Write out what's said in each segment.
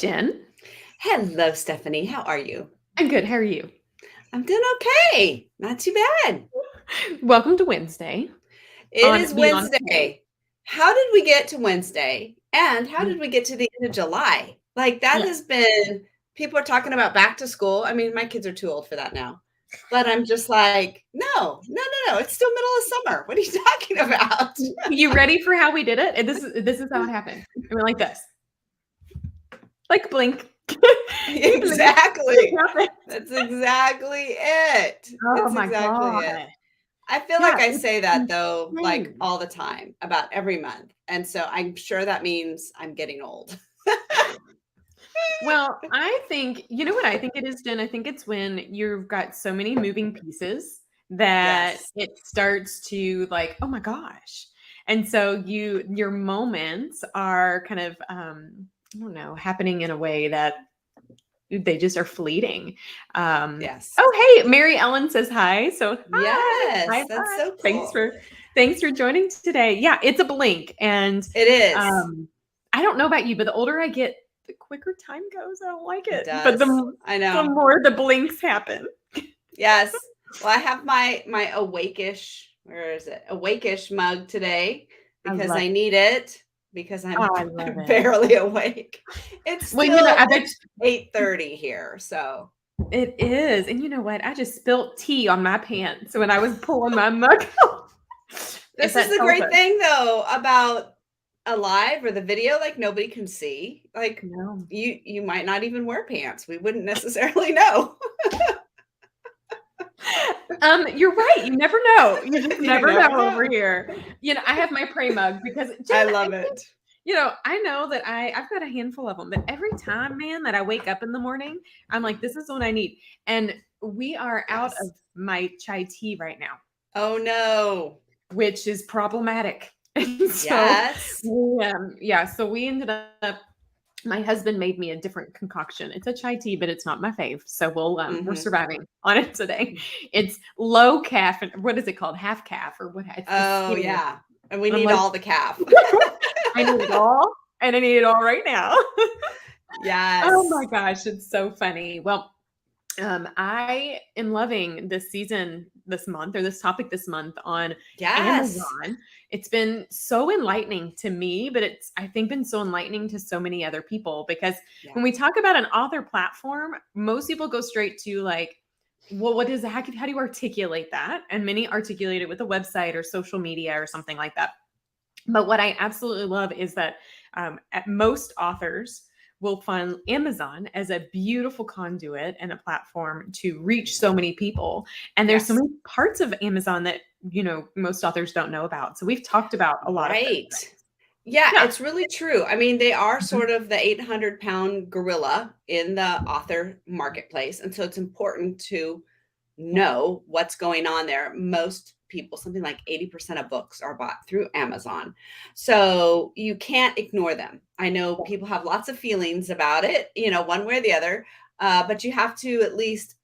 Jen. Hello, Stephanie. How are you? I'm good. How are you? I'm doing okay. Not too bad. Welcome to Wednesday It on is Beyond Today. Wednesday. How did we get to Wednesday? And how Mm, did we get to the end of July? Like that Yeah. has been, people are talking about back to school. I mean, my kids are too old for that now. But I'm just like, no. It's still middle of summer. What are you talking about? You ready for how we did it? And this is how it happened. I mean, like this. Like blink. You blink. Exactly. It happened. That's exactly it. Oh It's my exactly it. God. I feel Yeah, like I it's say that though, like insane. all the time about every month. And so I'm sure that means I'm getting old. Well, I think, you know what I think it is, Jen? I think it's when you've got so many moving pieces that Yes. it starts to like, oh my gosh. And so your moments are kind of I don't know, happening in a way that they just are fleeting. Yes. Oh, hey, Mary Ellen says hi. So hi. Yes. Hi, That's hi. so Thanks cool. for joining today. Yeah, it's a blink. And It is. um I don't know about you, but the older I get, the quicker time goes. I don't like It it. But does. the I the know. more the blinks happen. Yes. Well, I have my awake-ish, where is it? Awake-ish mug today I because love I need it because Oh, I'm I love it. barely awake. It's Well, still I bet it's 8:30 here. So it is. And you know what? I just spilt tea on my pants when I was pulling my mug out. If this is that the tells great us. thing though about a live or the video, like nobody can see. Like No. you might not even wear pants. We wouldn't necessarily know. You're right. You never know. You just You never never know over know. here. I have my pray mug because Jen, I I love think, it. I know that I've got a handful of them, but every time, man, that I wake up in the morning, I'm like, this is what I need. And we are out of Yes. my chai tea right now, Oh no. which is problematic. And so Yes. so we ended up my husband made me a different concoction. It's a chai tea, but it's not my fave. So we're Hmm. surviving on it today. It's low caffeine. What is it called? Half calf or what? It's the Oh skinny. yeah. And we And I'm need like, all the calf. I need it all, and I need it all right now. Oh my Yes. gosh, it's so funny. Well, I am loving this season this month or this topic this month on Yes. Amazon. It's been so enlightening to me, but it's, I think, been so enlightening to so many other people because Yeah. when we talk about an author platform, most people go straight to like, well, what is how do you articulate that? And many articulate it with a website or social media or something like that. But what I absolutely love is that at most authors will find Amazon as a beautiful conduit and a platform to reach so many people. And there's so Yes. many parts of Amazon that, most authors don't know about. So we've talked about a lot of those Right. things. Yeah, Yeah. it's really true. I mean, they are Mhm. sort of the 800-pound gorilla in the author marketplace. And so it's important to Yeah. know what's going on there. Most people, something like 80% of books are bought through Amazon. So you can't ignore them. I know Yeah. people have lots of feelings about it, one way or the other, but you have to at least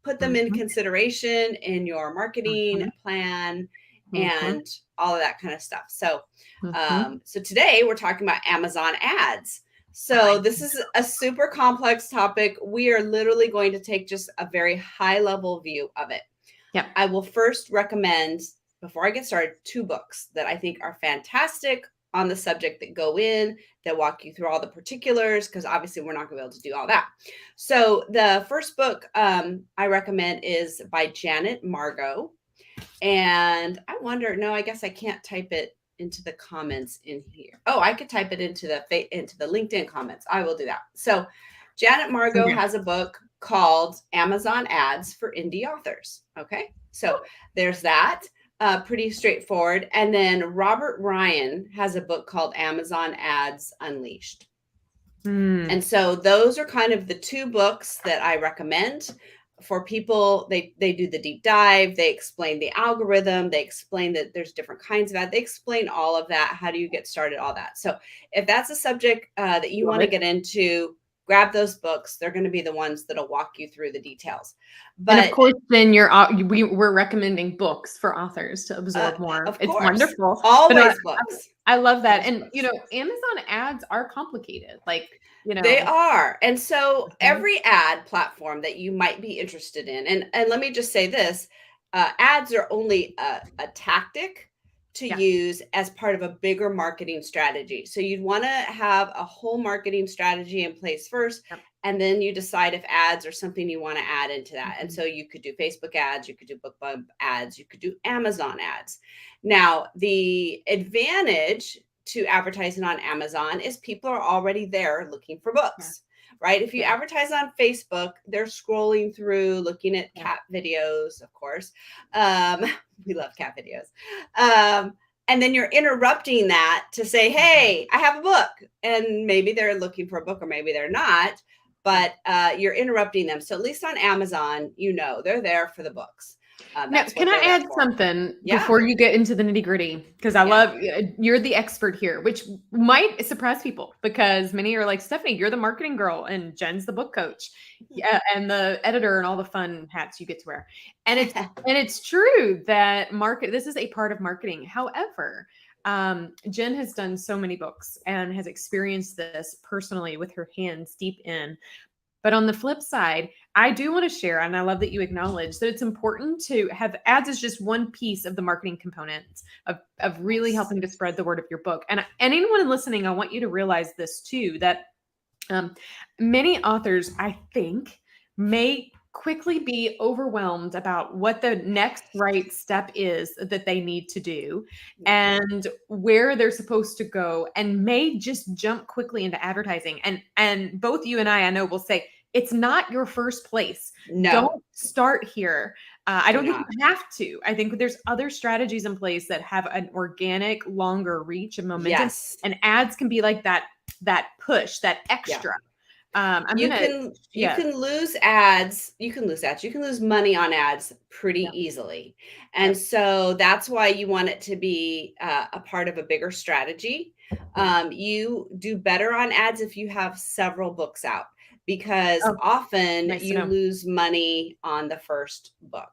put them in Mhm. consideration in your marketing Mhm. plan Mhm. and all of that kind of stuff. So, Mhm. so today we're talking about Amazon ads. So I this is a super complex topic. We are literally going to take just a very high level view of it. yeah. I will first recommend, before I get started, two books that I think are fantastic on the subject that go in, that walk you through all the particulars, because obviously we're not going to be able to do all that. So the first book I recommend is by Janet Margot. And I wonder, no, I guess I can't type it into the comments in here. Oh, I could type it into the LinkedIn comments. I will do that. So Janet Margot Okay. has a book called Amazon Ads for Indie Authors. Okay. So there's that. Pretty straightforward. And then Robert Ryan has a book called Amazon Ads Unleashed. Mm. And so those are kind of the two books that I recommend for people. They do the deep dive, they explain the algorithm, they explain that there's different kinds of ad, they explain all of that. How do you get started, all that. So if that's a subject that you Love want to it. get into, grab those books. They're going to be the ones that'll walk you through the details. And of But course, then we're recommending books for authors to absorb more. of It's course, wonderful. But no, always books. I love that. Always And books. Amazon ads are complicated. Like, They are. And so Mhm. every ad platform that you might be interested in, and let me just say this, ads are only a tactic to Yeah. use as part of a bigger marketing strategy. So you'd want to have a whole marketing strategy in place first, Yep. and then you decide if ads are something you want to add into that. And Mhm. so you could do Facebook ads, you could do BookBub ads, you could do Amazon ads. Now, the advantage to advertising on Amazon is people are already there looking for Yeah. books, right? If you Yeah. advertise on Facebook, they're scrolling through, looking at Yeah. cat videos, of course. Um, we love cat videos. And then you're interrupting that to say, Mhm. hey, I have a book. And maybe they're looking for a book or maybe they're not, Yeah. but you're interrupting them. So at least on Amazon, they're there for the books. Now, That's can what I they're there add for. something Yeah. before you get into the nitty-gritty? Because I Yeah. love you're the expert here, which might surprise people because many are like, Stephanie, you're the marketing girl, and Jen's the book coach, yeah, and the editor, and all the fun hats you get to wear. And it's true that this is a part of marketing. However, Jen has done so many books and has experienced this personally with her hands deep in. But on the flip side, I do want to share, and I love that you acknowledge that it's important to have ads as just one piece of the marketing components of really Yes. helping to spread the word of your book. And anyone listening, I want you to realize this too, that many authors, I think, may quickly be overwhelmed about what the next right step is that they need to do and where they're supposed to go, and may just jump quickly into advertising. And both you and I know, will say it's not your first place. No, Don't start here. I do don't think not. you have to. I think there's other strategies in place that have an organic, longer reach and momentum, Yes. and ads can be like that push, that Yeah. extra. I'm You gonna, can you yeah, can lose ads, you can lose ads, you can lose money on ads pretty yep, easily. And yep, so that's why you want it to be a part of a bigger strategy. yeah. You do better on ads if you have several books out, because Oh, often nice to you know. lose money on the first book.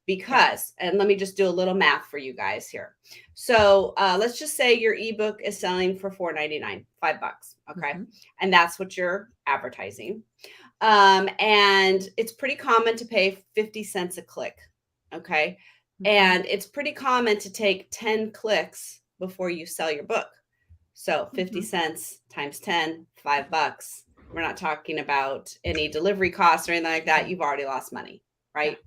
Yeah. And let me just do a little math for you guys here. So let's just say your ebook is selling for $4.99, $5. Okay. Mhm, And that's what you're advertising. And it's pretty common to pay 50 cents a click. Okay. mhm, And it's pretty common to take 10 clicks before you sell your book. So 50 mhm. cents times 10, $5. We're not talking about any delivery costs or anything like that. Yeah, You've already lost money, yeah, right?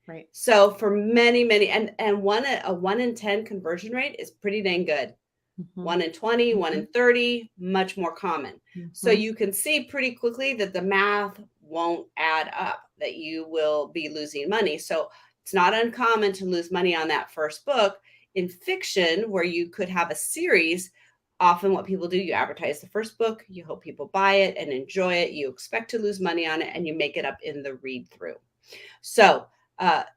right. So for many, and a 1 in 10 conversion rate is pretty dang good. Mhm, 1 in 20, 1 mhm, in 30, much more common. So mhm. you can see pretty quickly that the math won't add up, that you will be losing money. So it's not uncommon to lose money on that first book. In fiction, where you could have a series, often what people do, you advertise the first book, you hope people buy it and enjoy it, you expect to lose money on it, and you make it up in the read through. So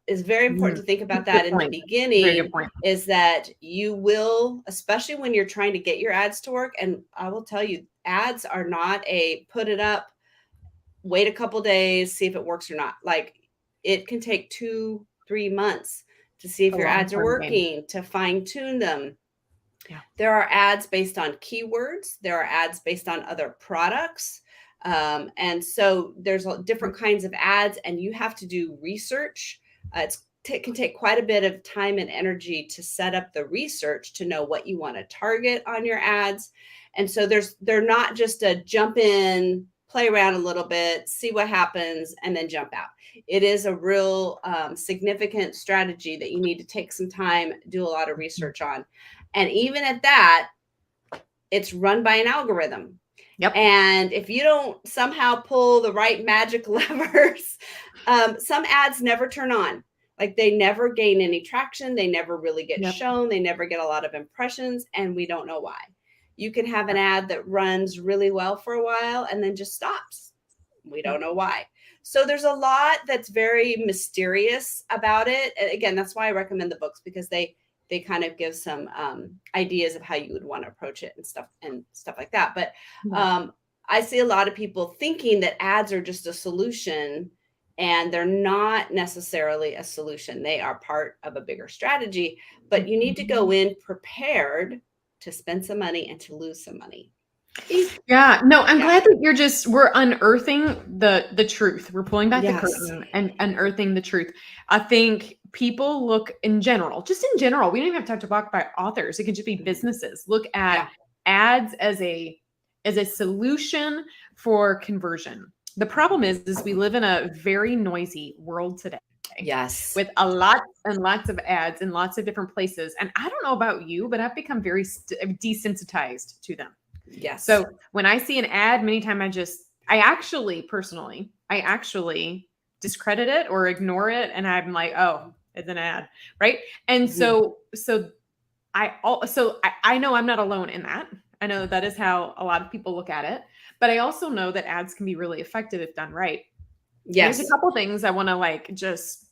it's very important Mm. to think about Good that in the point. Very good beginning, point. is that you will, especially when you're trying to get your ads to work. And I will tell you, ads are not a put it up, wait a couple days, see if it works or not. Like, it can take 2, 3 months to see if A your ads are long-term game. working, to fine tune them. Yeah. There are ads based on keywords. There are ads based on other products. And so there's different kinds of ads, and you have to do research. It can take quite a bit of time and energy to set up the research to know what you want to target on your ads. And so they're not just a jump in, play around a little bit, see what happens, and then jump out. It is a real significant strategy that you need to take some time, do a lot of Mhm. research on. And even at that, it's run by an algorithm. Yep. And if you don't somehow pull the right magic levers, some ads never turn on. Like, they never gain any traction. They never really get Yep. shown. They never get a lot of impressions. And we don't know why. You can have an Yep. ad that runs really well for a while and then just stops. We don't Yep. know why. So there's a lot that's very mysterious about it. And again, that's why I recommend the books, because they kind of give some ideas of how you would want to approach it and stuff like that. But Yeah. um, I see a lot of people thinking that ads are just a solution, and they're not necessarily a solution. They are part of a bigger strategy, but you need to go in prepared to spend some money and to lose some money. Yeah, no, I'm Yeah. glad that we're unearthing the truth. We're pulling back the Yes. curtain and unearthing the truth. I think people look in general, just in general, we don't even have to talk about authors. It can just be businesses. Look at ads as a solution for conversion. The problem is we live in a very noisy world today. Yes. With a lot and lots of ads in lots of different places. And I don't know about you, but I've become very desensitized to them. Yes. So when I see an ad, many times I actually discredit it or ignore it. And I'm like, oh, it's an ad. Right. And so I know I'm not alone in that. I know that is how a lot of people look at it, but I also know that ads can be really effective if done right. Yes. There's a couple things I want to like just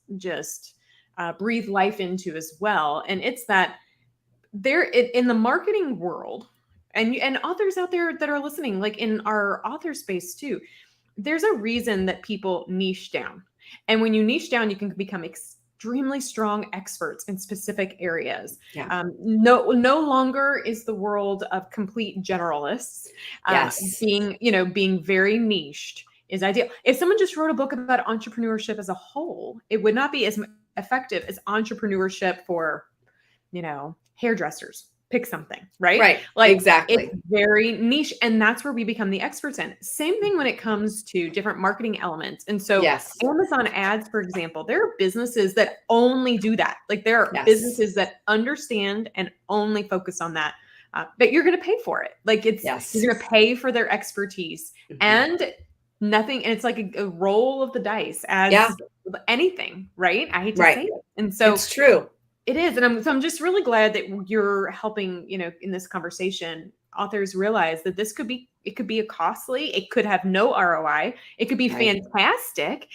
breathe life into as well. And it's that there in the marketing world, and authors out there that are listening, like in our author space too, there's a reason that people niche down. And when you niche down, you can become extremely strong experts in specific areas. Yeah. No longer is the world of complete generalists. Yes. Being very niched is ideal. If someone just wrote a book about entrepreneurship as a whole, it would not be as effective as entrepreneurship for, hairdressers. Pick something, right? Right. Like Exactly. it's very niche, and that's where we become the experts in. Same thing when it comes to different marketing elements. And so Yes. Amazon ads, for example, there are businesses that only do that. Like there are businesses that understand and only focus on that. But you're going to pay for it. Like you're going to pay for their expertise and nothing. And it's like a roll of the dice as anything, right? I hate to say it. And so it's true. It is. And I'm just really glad that you're helping, in this conversation, authors realize that it could be a costly, it could have no ROI. It could be fantastic.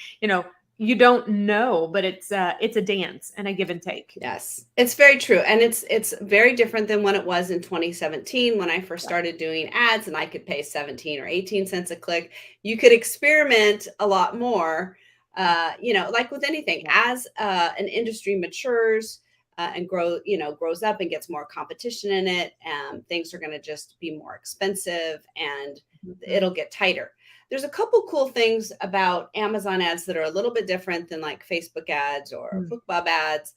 You don't know, but it's a dance and a give and take. Yes, it's very true. And it's very different than when it was in 2017, when I first started doing ads and I could pay 17 or 18 cents a click. You could experiment a lot more, like with anything, as an industry matures, and grows up and gets more competition in it, things are going to just be more expensive and it'll get tighter. There's a couple cool things about Amazon ads that are a little bit different than like Facebook ads or BookBub ads.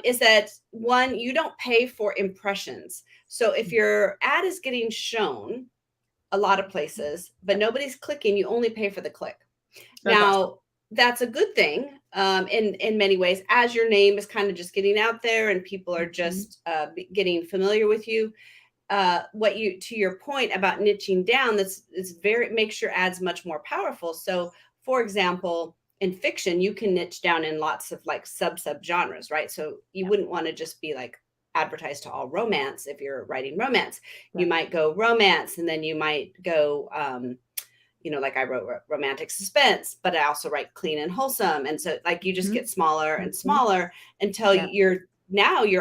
Is that one, you don't pay for impressions. So if your ad is getting shown a lot of places, but nobody's clicking, you only pay for the click. Now, that's a good thing in many ways, as your name is kind of just getting out there and people are just getting familiar with you. To your point about niching down, makes your ads much more powerful. So, for example, in fiction, you can niche down in lots of like sub genres, right? So you wouldn't want to just be like advertised to all romance if you're writing romance. You might go romance, and then you might go like I wrote romantic suspense, but I also write clean and wholesome. And so like you just get smaller and smaller until your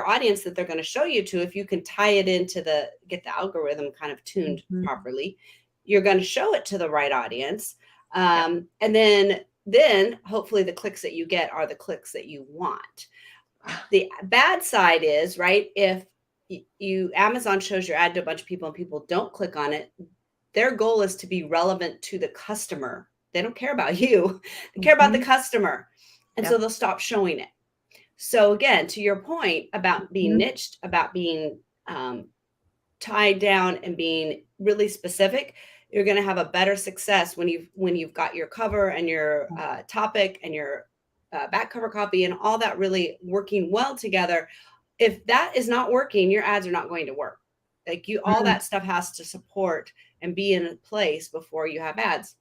audience that they're going to show you to, if you can tie it into get the algorithm kind of tuned properly, you're going to show it to the right audience. And then hopefully the clicks that you get are the clicks that you want. The bad side is, right, if Amazon shows your ad to a bunch of people and people don't click on it, their goal is to be relevant to the customer. They don't care about you. They care about the customer. And so they'll stop showing it. So again, to your point about being niched, about being tied down and being really specific, you're going to have a better success when you've got your cover and your topic and your back cover copy and all that really working well together. If that is not working, your ads are not going to work. Like all that stuff has to support and be in place before you have ads.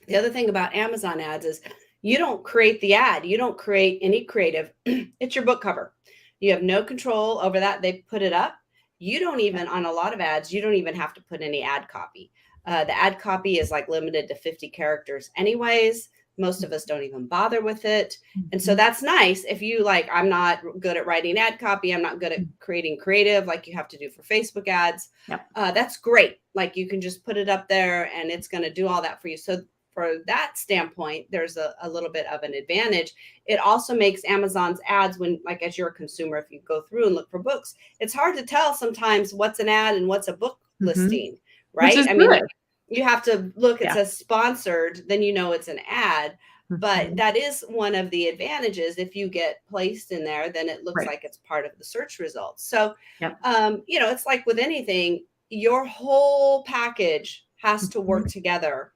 The other thing about Amazon ads is you don't create the ad. You don't create any creative. It's your book cover. You have no control over that. They put it up. You don't even, on a lot of ads, you don't even have to put any ad copy. The ad copy is like limited to 50 characters anyways. Most of us don't even bother with it. And so Mhm. that's nice. If you like, I'm not good at writing ad copy, I'm not good at creating creative like you have to do for Facebook ads. Yep. That's great. Like you can just put it up there and it's going to do all that for you. So for that standpoint, there's a little bit of an advantage. It also makes Amazon's ads when, like, as you're a consumer, if you go through and look for books, it's hard to tell sometimes what's an ad and what's a book Mhm. listing, Which right? is I mean, good. you have to look, it Yeah. says sponsored, then you know it's an ad. But Mhm. that is one of the advantages. If you get placed in there, then it looks Right. like it's part of the search results. So, Yep. it's like with anything, your whole package has to Mhm. work together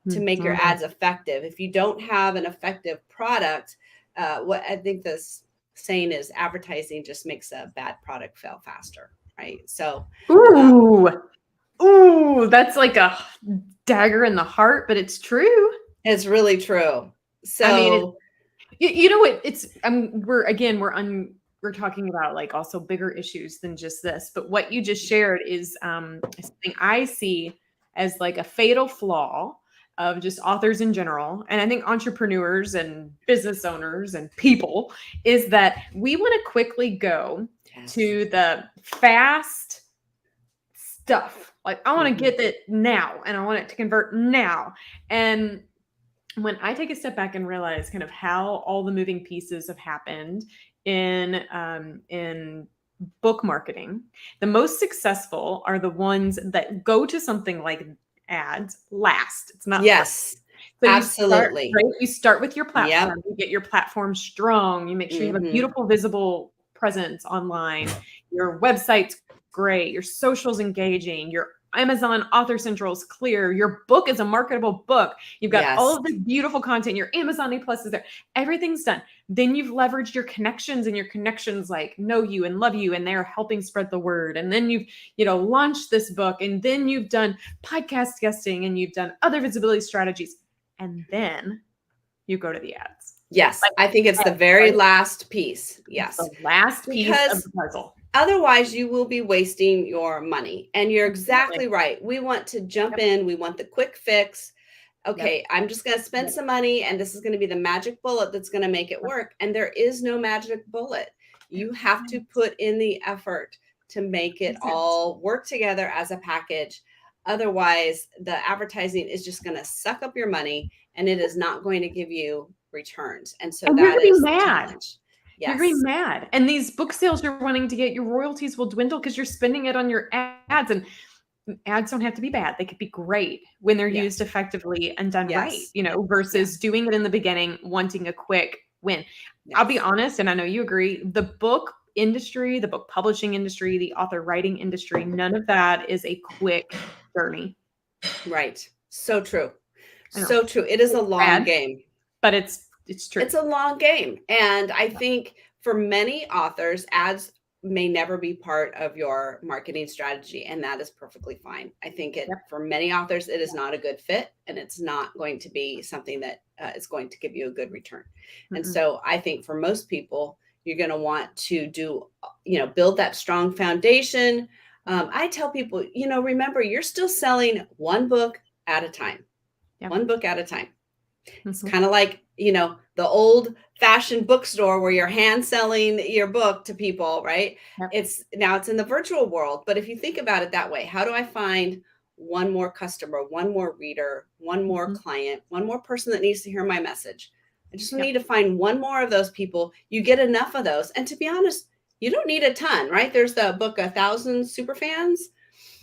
to make your Mhm. ads effective. If you don't have an effective product, what I think this saying is, advertising just makes a bad product fail faster, right? So, um, Ooh. Ooh, that's like a dagger in the heart, but it's true. it's really true. I mean, So, you know what? It's we're talking about like also bigger issues than just this. But what you just shared is something I see as like a fatal flaw of just authors in general, and I think entrepreneurs and business owners and people is that we want to quickly go yes. to the fast stuff. Like I want to Mhm. get it now, and I want it to convert now, and when I take a step back and realize kind of how all the moving pieces have happened in book marketing, the most successful are the ones that go to something like ads last. It's not first. Yes, So you start absolutely. right. You start with your Yep. platform. You get your platform strong. You make sure you have a Mhm. beautiful, visible presence online. Your website's great. Your social's engaging. Your Amazon Author Central is clear. Your book is a marketable book. You've got all Yes. of this beautiful content. Your Amazon A Plus is there. Everything's done. Then you've leveraged your connections, and your connections like know you and love you, and they're helping spread the word. And then you've launched this book, and then you've done podcast guesting, and you've done other visibility strategies, and then you go to the ads. Yes, Like I think it's the ads, very right? last piece. It's Yes, the last piece of because the puzzle. otherwise you will be wasting your money. And you're Absolutely. exactly right. We want to jump Yep. in, we want the quick fix. Yep. Okay, I'm just going to spend Yep. some money and this is going to be the magic bullet that's going to make it Yep. work. And there is no magic bullet. There You have to put in the effort to make it isn't. all work together as a package. Otherwise, the advertising is just going to suck up your money and it is not going to give you returns. And so And you're that gonna be is the mad. challenge. You're gonna be Yes. mad. And these book sales you're wanting to get, your royalties will dwindle because you're spending it on your ads. And ads don't have to be bad. They could be great when they're used Yes. effectively and done right, Yes. Yeah. versus doing it in the beginning, wanting a quick win. I'll be Yes. honest, and I know you agree, the book industry, the book publishing industry, the author writing industry, none of that is a quick journey. Right. So true. I know. So true. It is a It's long bad, game. but it's true. It's a long game. And I Yeah. think for many authors, ads may never be part of your marketing strategy. And that is perfectly fine. I think Yep. for many authors, it is not a good fit and it's not going to be something that is going to give you a good return. And Mm-mm. so I think for most people, you're going to want to do, build that strong foundation. I tell people, remember, you're still selling one book at a time, Yep. one book at a time. It's Mhm. kind of like, the old fashioned bookstore where you're hand selling your book to people, right? Yep. It's in the virtual world. But if you think about it that way, how do I find one more customer, one more reader, one more Mhm. client, one more person that needs to hear my message? I just Yep. need to find one more of those people. You get enough of those. And to be honest, you don't need a ton, right? There's the book, 1,000 Superfans.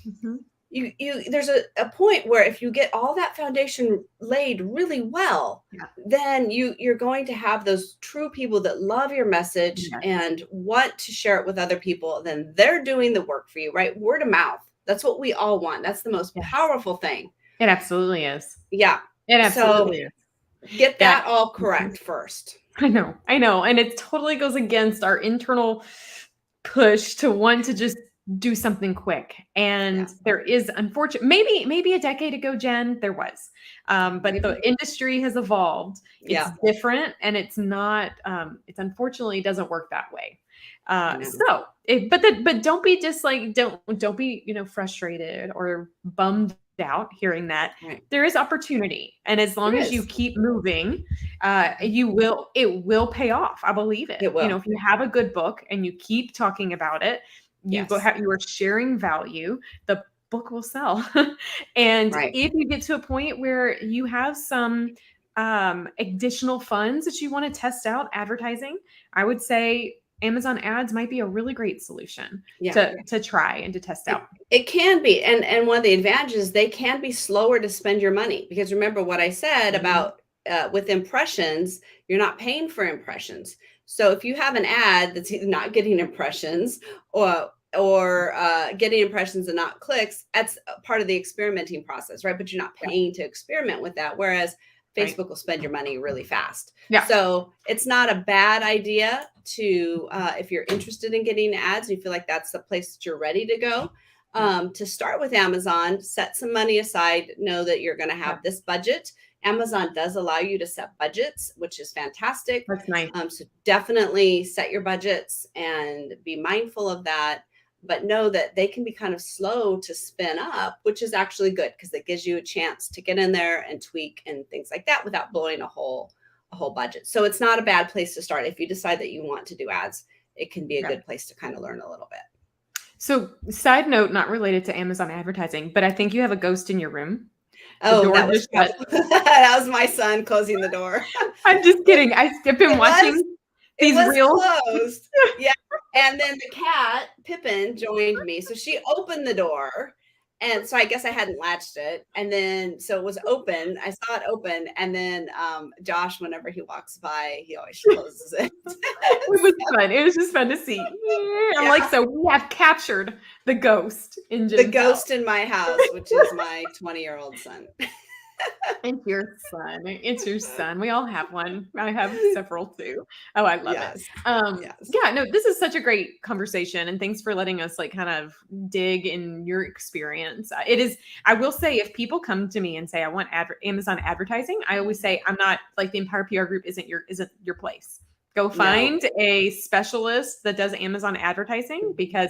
Mhm. You there's a point where if you get all that foundation laid really well, Yeah. then you're going to have those true people that love your message Yes. and want to share it with other people. Then they're doing the work for you, right? Word of mouth, that's what we all want. That's the most Yes. powerful thing. It absolutely is. Yeah, It so absolutely is. get That that all Mhm. correct first. I know, and it totally goes against our internal push to want to just do something quick. Yeah, And there is unfortunate maybe a decade ago, Jen, there was. But the maybe. industry has evolved. It's Yeah, different and it's not it's unfortunately doesn't work that way. I know. But don't be just like don't be, frustrated or bummed out hearing that Right. there is opportunity. And as long as you keep moving, it will pay off. I believe it. It will. If you have a good book and you keep talking about it, you are sharing value, the book will sell. And if you get to a point where you have some additional funds that you want to test out advertising, I would say Amazon ads might be a really great solution to try and to test out. It can be. And one of the advantages, they can be slower to spend your money, because remember what I said about with impressions, you're not paying for impressions. So if you have an ad that's either not getting impressions or getting impressions and not clicks, that's part of the experimenting process, right? But you're not paying to experiment with that. Whereas Facebook will spend your money really fast. So it's not a bad idea to, if you're interested in getting ads, you feel like that's the place that you're ready to go, to start with Amazon, set some money aside, know that you're going to have this budget. Amazon does allow you to set budgets, which is fantastic. That's nice. So definitely set your budgets and be mindful of that. But know that they can be kind of slow to spin up, which is actually good, because it gives you a chance to get in there and tweak and things like that without blowing a whole budget. So it's not a bad place to start. If you decide that you want to do ads, it can be a good place to kind of learn a little bit. So side note, not related to Amazon advertising, but I think you have a ghost in your room. Oh, that was my son closing the door. I'm just kidding. I've been watching these reels. Closed. Yeah. And then the cat, Pippin, joined me. So she opened the door. And so I guess I hadn't latched it. And then, so it was open. I saw it open. And then Josh, whenever he walks by, he always closes it. It was fun. It was just fun to see. I'm like, so we have captured the ghost in Jim's ghost in my house, which is my 20-year-old son. It's your son. It's your son. We all have one. I have several too. Oh, I love it. Yeah, no, this is such a great conversation, and thanks for letting us like kind of dig in your experience. It is, I will say, if people come to me and say, I want Amazon advertising, I always say, I'm not, like, the Empower PR Group isn't your place. Go find a specialist that does Amazon advertising, because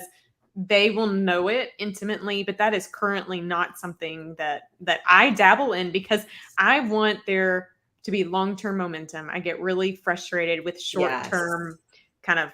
they will know it intimately, but that is currently not something that I dabble in, because I want there to be long-term momentum. I get really frustrated with short-term kind of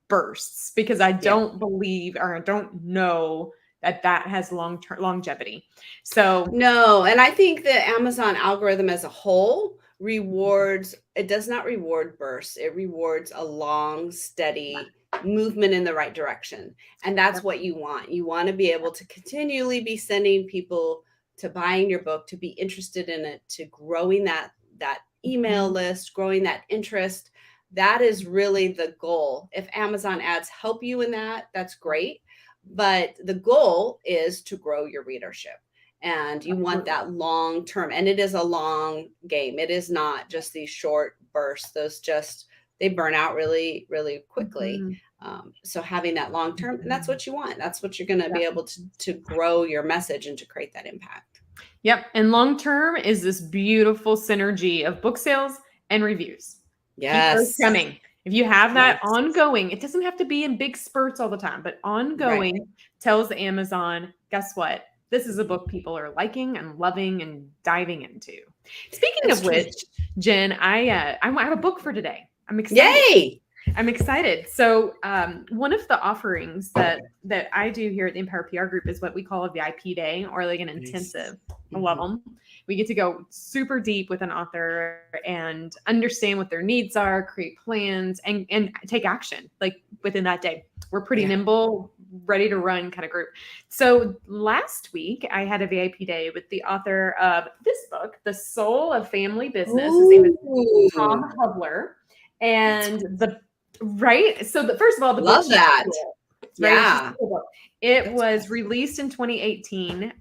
bursts, because I don't believe, or I don't know that has long-term longevity. So no, and I think the Amazon algorithm as a whole it does not reward bursts. It rewards a long, steady movement in the right direction. And that's what you want. You want to be able to continually be sending people to buying your book, to be interested in it, to growing that email list, growing that interest. That is really the goal. If Amazon ads help you in that, that's great. But the goal is to grow your readership. And you want that long term. And it is a long game. It is not just these short bursts. They burn out really, really quickly. So having that long term, and that's what you want. That's what you're going to be able to grow your message and to create that impact. Yep. And long term is this beautiful synergy of book sales and reviews. Yes. Keep those coming. If you have that ongoing, it doesn't have to be in big spurts all the time, but ongoing tells Amazon, guess what? This is a book people are liking and loving and diving into. Speaking of which, Jen, I have a book for today. I'm excited. Yay! I'm excited. So one of the offerings that I do here at the Empower PR Group is what we call a VIP day, or like an intensive. I love them. We get to go super deep with an author and understand what their needs are, create plans, and take action like within that day. We're pretty nimble, ready to run kind of group. So last week I had a VIP day with the author of this book, The Soul of Family Business. His name is Tom Hubler. And first of all, the love book, that. It was released in 2018.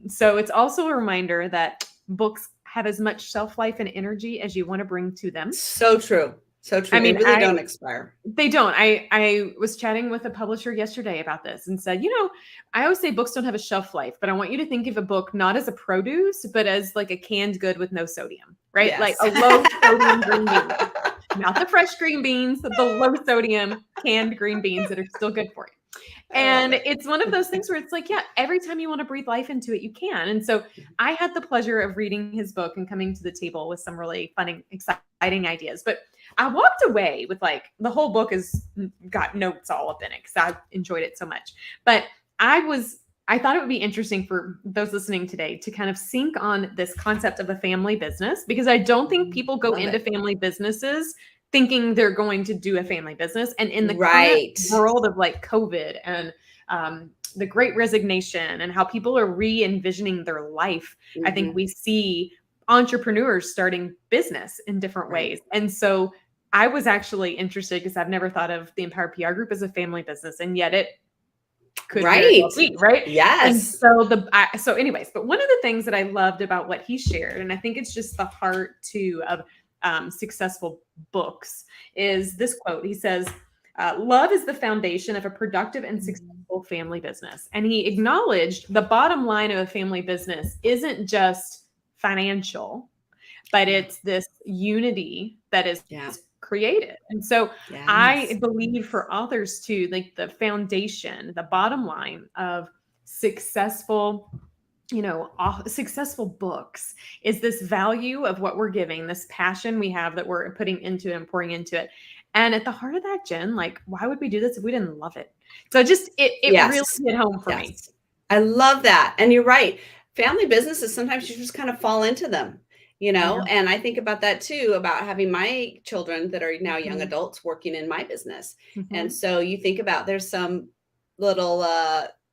So it's also a reminder that books have as much shelf life and energy as you want to bring to them. So true. So true. I mean, they really don't expire. They don't. I was chatting with a publisher yesterday about this and said, I always say books don't have a shelf life, but I want you to think of a book not as a produce, but as like a canned good with no sodium, right? Yes. Like a low sodium green bean. Not the fresh green beans, the low sodium canned green beans that are still good for you. I love And it. it's one of those things where it's like, yeah, every time you want to breathe life into it, you can. And so I had the pleasure of reading his book and coming to the table with some really fun and exciting ideas. But I walked away with like the whole book has got notes all up in it because I enjoyed it so much. But I thought it would be interesting for those listening today to kind of sink on this concept of a family business, because I don't think people go Love into it. family businesses thinking they're going to do a family business. And in the current Right. world of like COVID and the great resignation and how people are re-envisioning their life, I think Mhm. we see entrepreneurs starting business in different Right. ways. And so I was actually interested because I've never thought of the Empower PR Group as a family business, and yet it could very well Right. be, right? And Yes. so anyways, but one of the things that I loved about what he shared, and I think it's just the heart too of successful books, is this quote. He says, love is the foundation of a productive and successful family business. And he acknowledged the bottom line of a family business isn't just financial, but Yeah. it's this unity that is Yeah. created. And so Yes. I believe for authors too, like the foundation, the bottom line of successful, successful books is this value of what we're giving, this passion we have that we're putting into it and pouring into it. And at the heart of that, Jen, like, why would we do this if we didn't love it? So it really Yes. hit home for me. Yes. I love that. And you're right. Family businesses, sometimes you just kind of fall into them, I know. and I think about that too, about having my children that are now young Mhm. adults working in my business. And Mhm. so you think about there's some little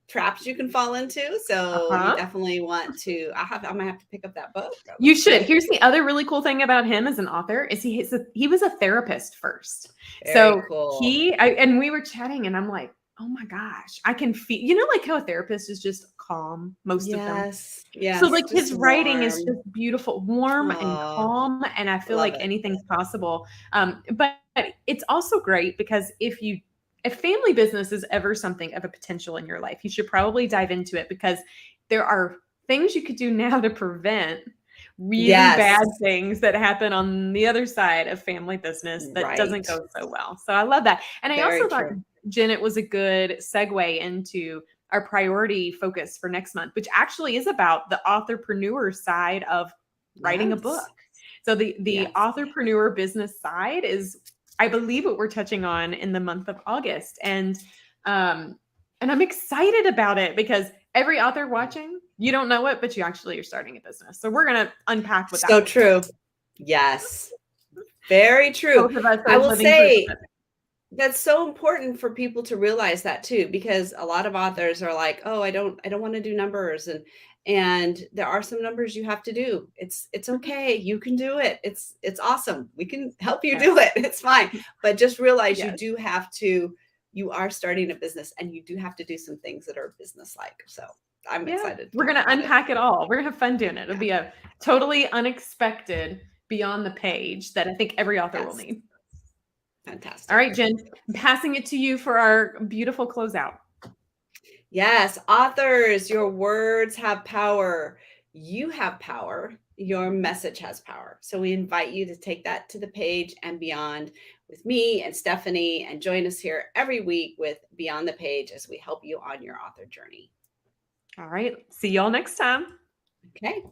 traps you can fall into. So you Uh-huh. definitely want to, I'm gonna have to pick up that book. That You looks should. good. Here's the other really cool thing about him as an author is he was a therapist first. Very So cool. and we were chatting and I'm like, oh my gosh, I can feel, like how a therapist is just calm, most of them. Yes. So Yes. like his Just writing is warm. just beautiful, warm and Oh, calm. And I feel love like it. anything's possible. But it's also great because if family business is ever something of a potential in your life, you should probably dive into it, because there are things you could do now to prevent really Yes. bad things that happen on the other side of family business that doesn't Right. go so well. So I love that. And I Very also thought, true. Jen, it was a good segue into our priority focus for next month, which actually is about the authorpreneur side of writing a book. Yes. So the Yes. authorpreneur business side is, I believe, what we're touching on in the month of August. And I'm excited about it because every author watching, you don't know it, but you actually are starting a business. So we're going to unpack what that So looks like. true. Yes. Very true. Both of us I are will living proof say of it. that's so important for people to realize that too, because a lot of authors are like, "Oh, I don't want to do numbers." And there are some numbers you have to do. It's Mhm. okay. You can do it. It's awesome. We can help you Yes. do it. It's fine. But just realize Yes. you are starting a business and you do have to do some things that are business like. So I'm Yeah. excited to We're talk going to about it. unpack it all. We're going to have fun doing it. It'll Yeah. be a totally unexpected beyond the page that I think every author will Yes. need. All Fantastic. right, Jen, I'm passing it to you for our beautiful closeout. Yes, authors, your words have power. You have power. Your message has power. So we invite you to take that to the page and beyond with me and Stephanie, and join us here every week with Beyond the Page as we help you on your author journey. All right. See y'all next time. Okay. Bye.